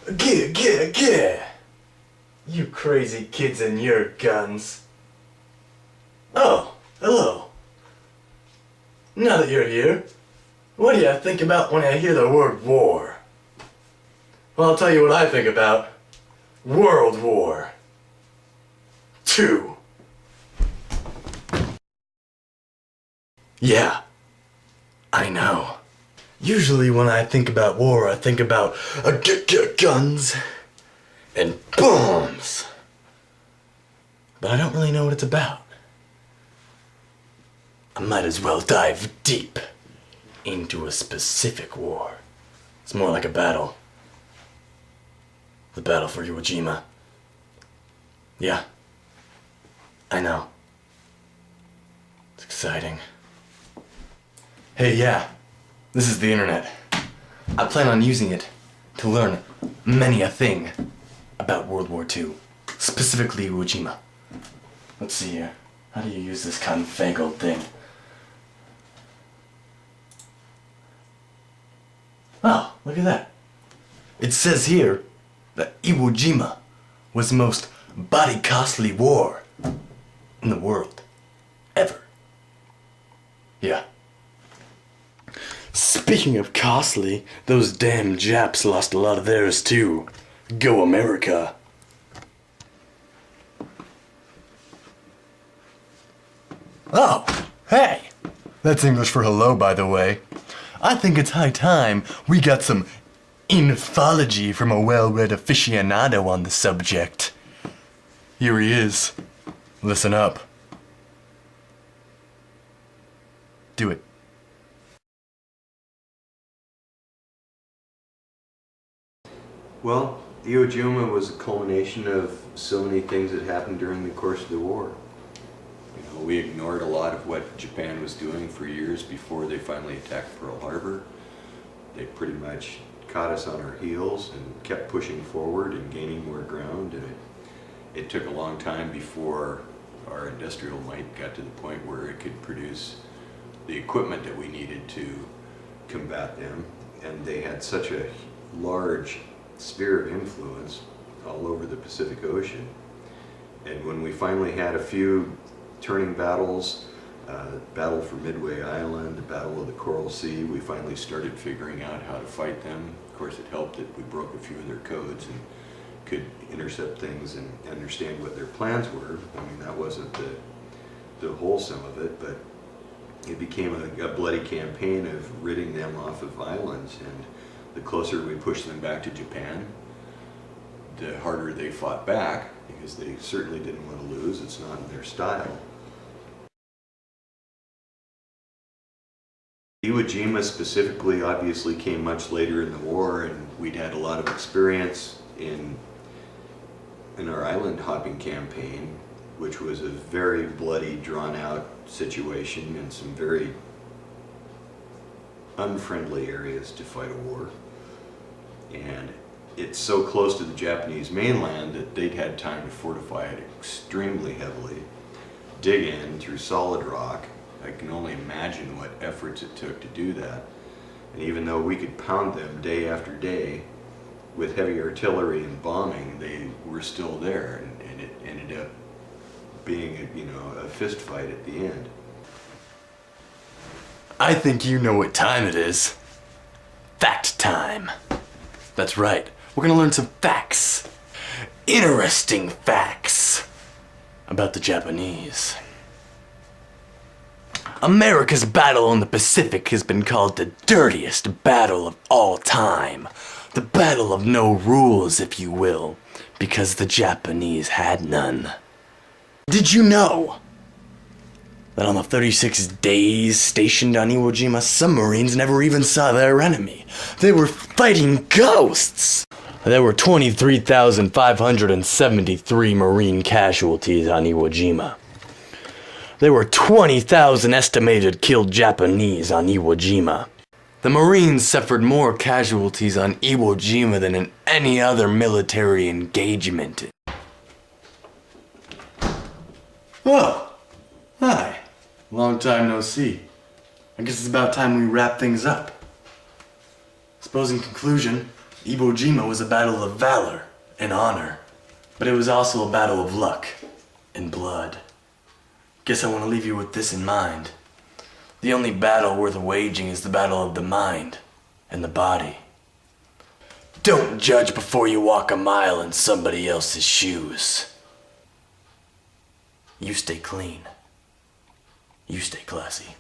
Gah! You crazy kids and your guns. Oh, hello. Now that you're here, what do you think about when I hear the word war? Well, I'll tell you what I think about. World War II. Yeah, I know. Usually when I think about war, I think about guns and bombs. But I don't really know what it's about. I might as well dive deep into a specific war. It's more like a battle. The battle for Iwo Jima. Yeah, I know. It's exciting. Hey, yeah, this is the internet. I plan on using it to learn many a thing about World War II, specifically Iwo Jima. Let's see here. How do you use this confangled thing? Oh, look at that. It says here that Iwo Jima was the most body-costly war in the world. Ever. Yeah. Speaking of costly, those damn Japs lost a lot of theirs too. Go America. Oh, hey! That's English for hello, by the way. I think it's high time we got some infology from a well-read aficionado on the subject. Here he is. Listen up. Do it. Well, Iwo Jima was a culmination of so many things that happened during the course of the war. You know, we ignored a lot of what Japan was doing for years before they finally attacked Pearl Harbor. They pretty much caught us on our heels and kept pushing forward and gaining more ground, and it took a long time before our industrial might got to the point where it could produce the equipment that we needed to combat them. And they had such a large sphere of influence all over the Pacific Ocean. And when we finally had a few turning battles, battle for Midway Island, the Battle of the Coral Sea, we finally started figuring out how to fight them. Of course, it helped that we broke a few of their codes and could intercept things and understand what their plans were. I mean, that wasn't the wholesome of it, but it became a bloody campaign of ridding them off of islands. And the closer we pushed them back to Japan, the harder they fought back, because they certainly didn't want to lose. It's not in their style. Iwo Jima specifically obviously came much later in the war, and we'd had a lot of experience in our island hopping campaign, which was a very bloody, drawn out situation in some very unfriendly areas to fight a war. And it's so close to the Japanese mainland that they'd had time to fortify it extremely heavily, dig in through solid rock. I can only imagine what efforts it took to do that. And even though we could pound them day after day with heavy artillery and bombing, they were still there, and it ended up being a fist fight at the end. I think you know what time it is. Fact time. That's right. We're gonna learn some facts. Interesting facts about the Japanese. America's battle in the Pacific has been called the dirtiest battle of all time. The battle of no rules, if you will, because the Japanese had none. Did you know that on the 36 days stationed on Iwo Jima, some Marines never even saw their enemy? They were fighting ghosts! There were 23,573 Marine casualties on Iwo Jima. There were 20,000 estimated killed Japanese on Iwo Jima. The Marines suffered more casualties on Iwo Jima than in any other military engagement. Oh, hi. Long time no see. I guess it's about time we wrap things up. Suppose in conclusion, Iwo Jima was a battle of valor and honor, but it was also a battle of luck and blood. Guess I want to leave you with this in mind. The only battle worth waging is the battle of the mind and the body. Don't judge before you walk a mile in somebody else's shoes. You stay clean. You stay classy.